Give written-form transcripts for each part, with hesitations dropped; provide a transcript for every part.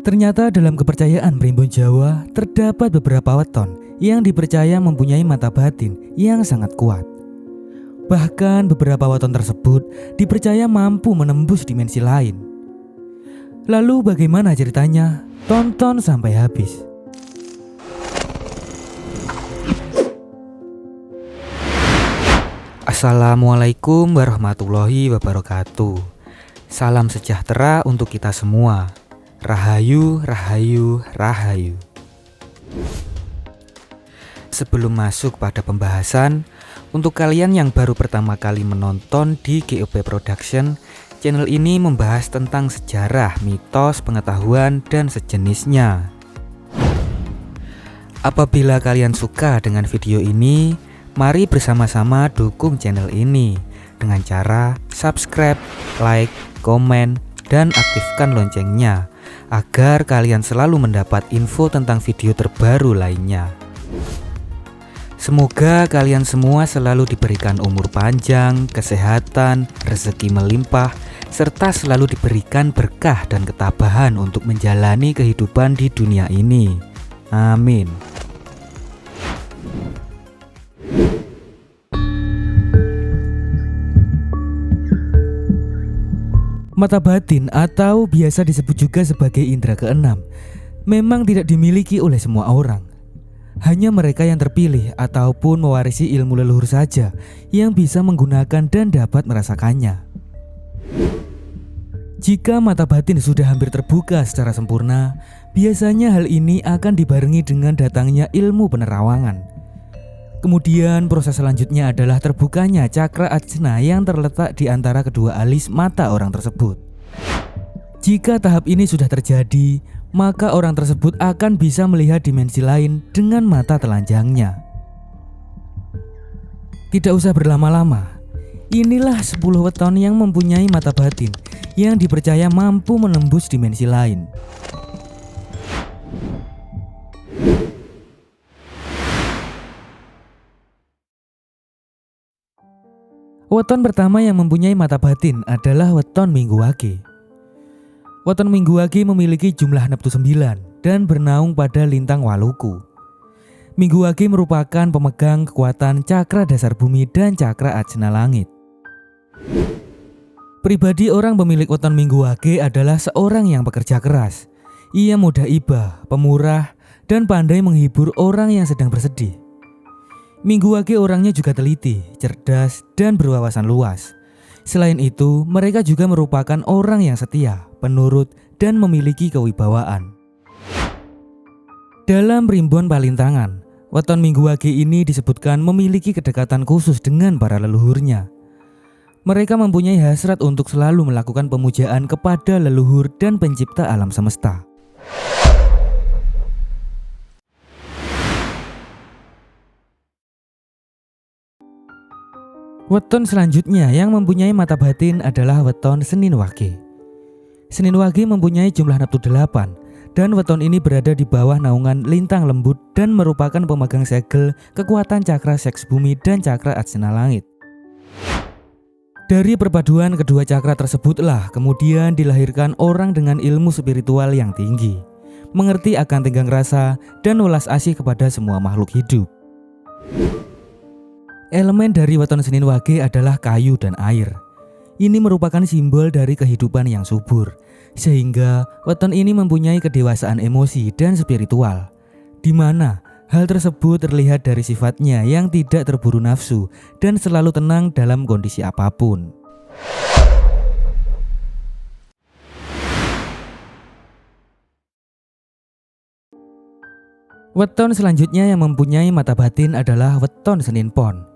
Ternyata dalam kepercayaan Primbon Jawa terdapat beberapa weton yang dipercaya mempunyai mata batin yang sangat kuat. Bahkan beberapa weton tersebut dipercaya mampu menembus dimensi lain. Lalu bagaimana ceritanya? Tonton sampai habis. Assalamualaikum warahmatullahi wabarakatuh. Salam sejahtera untuk kita semua. Rahayu, rahayu, rahayu. Sebelum masuk pada pembahasan, untuk kalian yang baru pertama kali menonton di GOP Production, channel ini membahas tentang sejarah, mitos, pengetahuan, dan sejenisnya. Apabila kalian suka dengan video ini, mari bersama-sama dukung channel ini dengan cara subscribe, like, komen, dan aktifkan loncengnya agar kalian selalu mendapat info tentang video terbaru lainnya. Semoga kalian semua selalu diberikan umur panjang, kesehatan, rezeki melimpah, serta selalu diberikan berkah dan ketabahan untuk menjalani kehidupan di dunia ini. Amin. Mata batin atau biasa disebut juga sebagai indera keenam memang tidak dimiliki oleh semua orang. Hanya mereka yang terpilih ataupun mewarisi ilmu leluhur saja yang bisa menggunakan dan dapat merasakannya. Jika mata batin sudah hampir terbuka secara sempurna, biasanya hal ini akan dibarengi dengan datangnya ilmu penerawangan. Kemudian proses selanjutnya adalah terbukanya cakra ajna yang terletak di antara kedua alis mata orang tersebut. Jika tahap ini sudah terjadi, maka orang tersebut akan bisa melihat dimensi lain dengan mata telanjangnya. Tidak usah berlama-lama, inilah 10 weton yang mempunyai mata batin yang dipercaya mampu menembus dimensi lain. Weton pertama yang mempunyai mata batin adalah weton Minggu Wage. Weton Minggu Wage memiliki jumlah neptu 9 dan bernaung pada lintang Waluku. Minggu Wage merupakan pemegang kekuatan cakra dasar bumi dan cakra ajna langit. Pribadi orang pemilik weton Minggu Wage adalah seorang yang pekerja keras. Ia mudah iba, pemurah, dan pandai menghibur orang yang sedang bersedih. Minggu Wage orangnya juga teliti, cerdas, dan berwawasan luas. Selain itu, mereka juga merupakan orang yang setia, penurut, dan memiliki kewibawaan. Dalam Primbon Palintangan, weton Minggu Wage ini disebutkan memiliki kedekatan khusus dengan para leluhurnya. Mereka mempunyai hasrat untuk selalu melakukan pemujaan kepada leluhur dan pencipta alam semesta. Weton selanjutnya yang mempunyai mata batin adalah weton Senin Wage. Senin Wage mempunyai jumlah neptu 8 dan weton ini berada di bawah naungan lintang lembut dan merupakan pemegang segel kekuatan cakra seks bumi dan cakra ajna langit. Dari perpaduan kedua cakra tersebutlah kemudian dilahirkan orang dengan ilmu spiritual yang tinggi, mengerti akan tenggang rasa dan welas asih kepada semua makhluk hidup. Elemen dari weton Senin Wage adalah kayu dan air. Ini merupakan simbol dari kehidupan yang subur, sehingga weton ini mempunyai kedewasaan emosi dan spiritual, di mana hal tersebut terlihat dari sifatnya yang tidak terburu nafsu dan selalu tenang dalam kondisi apapun. Weton selanjutnya yang mempunyai mata batin adalah weton Senin Pon.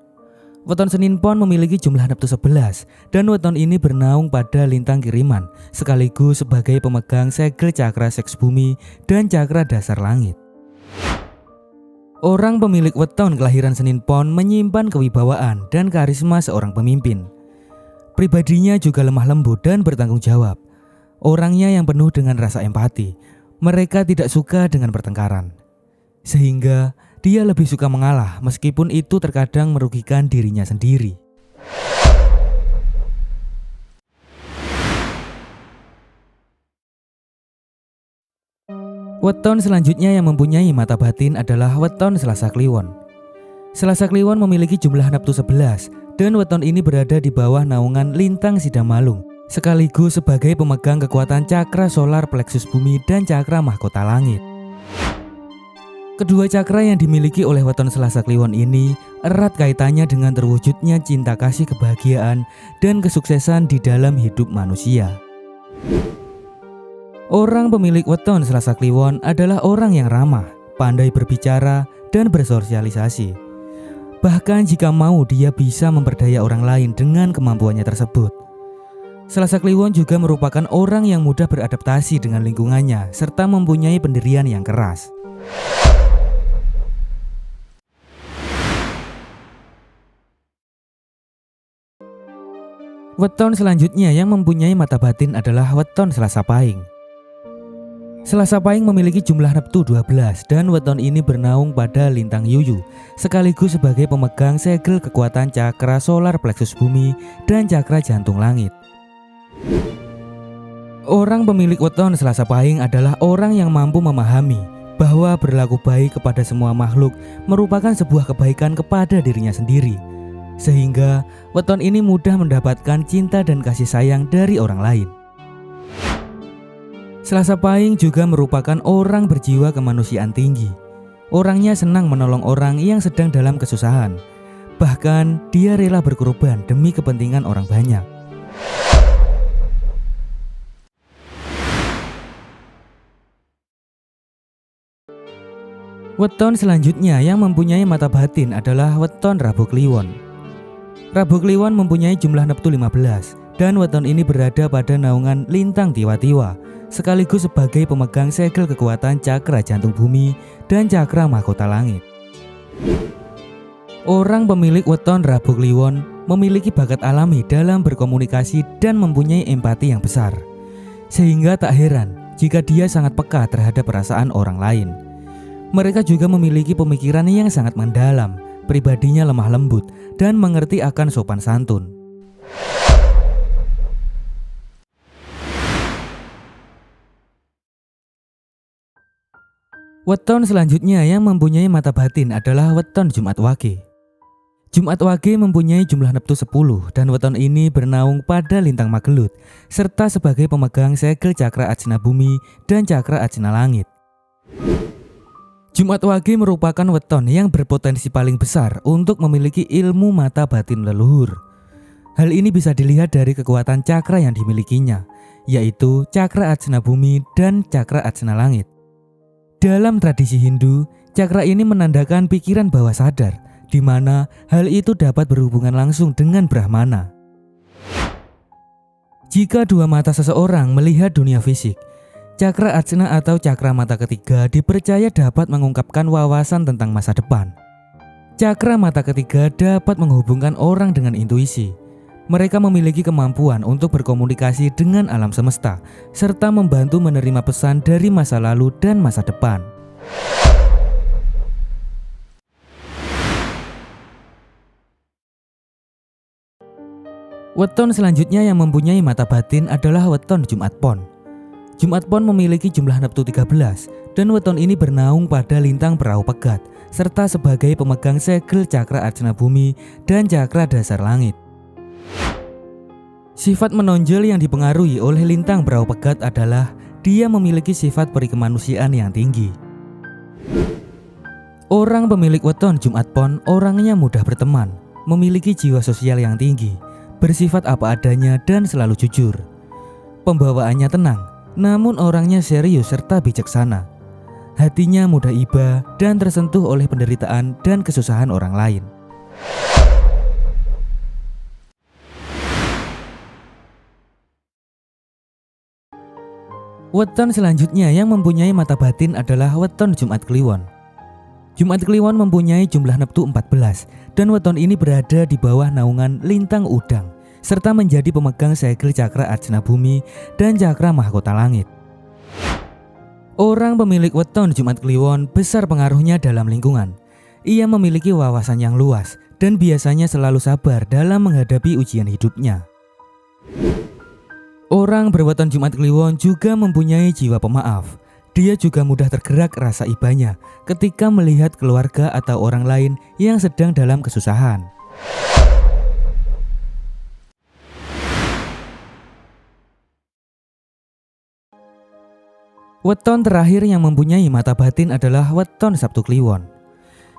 Weton Senin Pon memiliki jumlah neptu 11 dan weton ini bernaung pada lintang kiriman sekaligus sebagai pemegang segel cakra seks bumi dan cakra dasar langit. Orang pemilik weton kelahiran Senin Pon menyimpan kewibawaan dan karisma seorang pemimpin. Pribadinya juga lemah lembut dan bertanggung jawab. Orangnya yang penuh dengan rasa empati. Mereka tidak suka dengan pertengkaran, sehingga dia lebih suka mengalah meskipun itu terkadang merugikan dirinya sendiri. Weton selanjutnya yang mempunyai mata batin adalah weton Selasa Kliwon. Selasa Kliwon memiliki jumlah neptu 11 dan weton ini berada di bawah naungan lintang Sidamalung, sekaligus sebagai pemegang kekuatan cakra solar pleksus bumi dan cakra mahkota langit. Kedua cakra yang dimiliki oleh weton Selasa Kliwon ini erat kaitannya dengan terwujudnya cinta kasih, kebahagiaan, dan kesuksesan di dalam hidup manusia. Orang pemilik weton Selasa Kliwon adalah orang yang ramah, pandai berbicara, dan bersosialisasi. Bahkan jika mau, dia bisa memperdaya orang lain dengan kemampuannya tersebut. Selasa Kliwon juga merupakan orang yang mudah beradaptasi dengan lingkungannya serta mempunyai pendirian yang keras. Weton selanjutnya yang mempunyai mata batin adalah weton Selasa Pahing. Selasa Pahing memiliki jumlah neptu 12 dan weton ini bernaung pada lintang Yuyu, sekaligus sebagai pemegang segel kekuatan cakra solar pleksus bumi dan cakra jantung langit. Orang pemilik weton Selasa Pahing adalah orang yang mampu memahami bahwa berlaku baik kepada semua makhluk merupakan sebuah kebaikan kepada dirinya sendiri. Sehingga weton ini mudah mendapatkan cinta dan kasih sayang dari orang lain. Selasa Pahing juga merupakan orang berjiwa kemanusiaan tinggi. Orangnya senang menolong orang yang sedang dalam kesusahan. Bahkan dia rela berkorban demi kepentingan orang banyak. Weton selanjutnya yang mempunyai mata batin adalah weton Rabu Kliwon. Rabu Kliwon mempunyai jumlah neptu 15 dan weton ini berada pada naungan lintang Tiwa-Tiwa, sekaligus sebagai pemegang segel kekuatan cakra jantung bumi dan cakra mahkota langit. Orang pemilik weton Rabu Kliwon memiliki bakat alami dalam berkomunikasi dan mempunyai empati yang besar, sehingga tak heran jika dia sangat peka terhadap perasaan orang lain. Mereka juga memiliki pemikiran yang sangat mendalam, pribadinya lemah lembut, dan mengerti akan sopan santun. Weton selanjutnya yang mempunyai mata batin adalah weton Jumat Wage. Jumat Wage mempunyai jumlah neptu 10 dan weton ini bernaung pada lintang Magelut serta sebagai pemegang segel cakra ajna bumi dan cakra ajna langit. Jumat Wage merupakan weton yang berpotensi paling besar untuk memiliki ilmu mata batin leluhur. Hal ini bisa dilihat dari kekuatan cakra yang dimilikinya, yaitu cakra ajna bumi dan cakra ajna langit. Dalam tradisi Hindu, cakra ini menandakan pikiran bawah sadar, di mana hal itu dapat berhubungan langsung dengan Brahmana. Jika dua mata seseorang melihat dunia fisik, cakra ajna atau cakra mata ketiga dipercaya dapat mengungkapkan wawasan tentang masa depan. Cakra mata ketiga dapat menghubungkan orang dengan intuisi. Mereka memiliki kemampuan untuk berkomunikasi dengan alam semesta, serta membantu menerima pesan dari masa lalu dan masa depan. Weton selanjutnya yang mempunyai mata batin adalah weton Jumat Pon. Jumat Pon memiliki jumlah neptu 13 dan weton ini bernaung pada lintang Perahu Pegat serta sebagai pemegang segel cakra ajna bumi dan cakra dasar langit. Sifat menonjol yang dipengaruhi oleh lintang Perahu Pegat adalah dia memiliki sifat perikemanusiaan yang tinggi. Orang pemilik weton Jumat Pon orangnya mudah berteman, memiliki jiwa sosial yang tinggi, bersifat apa adanya dan selalu jujur. Pembawaannya tenang, namun orangnya serius serta bijaksana. Hatinya mudah iba dan tersentuh oleh penderitaan dan kesusahan orang lain. Weton selanjutnya yang mempunyai mata batin adalah weton Jumat Kliwon. Jumat Kliwon mempunyai jumlah neptu 14 dan weton ini berada di bawah naungan lintang Udang serta menjadi pemegang segel cakra ajna bumi dan cakra mahkota langit. Orang pemilik weton Jumat Kliwon besar pengaruhnya dalam lingkungan. Ia memiliki wawasan yang luas dan biasanya selalu sabar dalam menghadapi ujian hidupnya. Orang berweton Jumat Kliwon juga mempunyai jiwa pemaaf. Dia juga mudah tergerak rasa ibanya ketika melihat keluarga atau orang lain yang sedang dalam kesusahan. Weton terakhir yang mempunyai mata batin adalah weton Sabtu Kliwon.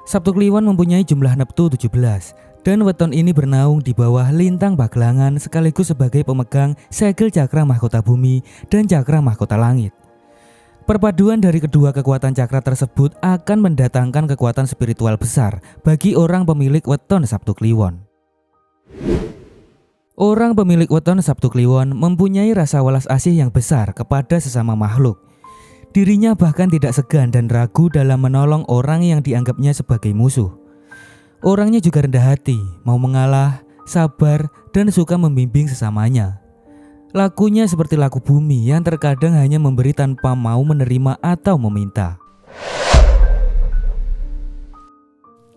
Sabtu Kliwon mempunyai jumlah neptu 17 dan weton ini bernaung di bawah lintang Pagelangan sekaligus sebagai pemegang segel cakra mahkota bumi dan cakra mahkota langit. Perpaduan dari kedua kekuatan cakra tersebut akan mendatangkan kekuatan spiritual besar bagi orang pemilik weton Sabtu Kliwon. Orang pemilik weton Sabtu Kliwon mempunyai rasa welas asih yang besar kepada sesama makhluk. Dirinya bahkan tidak segan dan ragu dalam menolong orang yang dianggapnya sebagai musuh. Orangnya juga rendah hati, mau mengalah, sabar, dan suka membimbing sesamanya. Lakunya seperti laku bumi yang terkadang hanya memberi tanpa mau menerima atau meminta.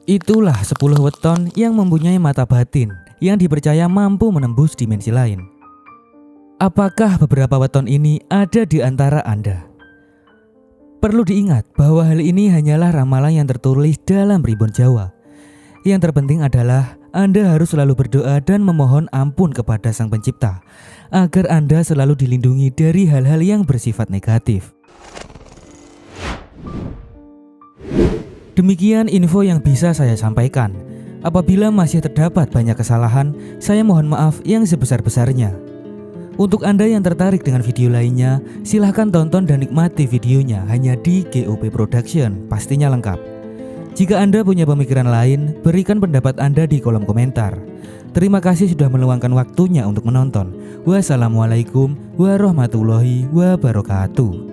Itulah 10 weton yang mempunyai mata batin yang dipercaya mampu menembus dimensi lain. Apakah beberapa weton ini ada di antara Anda? Perlu diingat bahwa hal ini hanyalah ramalan yang tertulis dalam Primbon Jawa. Yang terpenting adalah Anda harus selalu berdoa dan memohon ampun kepada Sang Pencipta agar Anda selalu dilindungi dari hal-hal yang bersifat negatif. Demikian info yang bisa saya sampaikan. Apabila masih terdapat banyak kesalahan, saya mohon maaf yang sebesar-besarnya. Untuk Anda yang tertarik dengan video lainnya, silahkan tonton dan nikmati videonya hanya di GOP Production, pastinya lengkap. Jika Anda punya pemikiran lain, berikan pendapat Anda di kolom komentar. Terima kasih sudah meluangkan waktunya untuk menonton. Wassalamualaikum warahmatullahi wabarakatuh.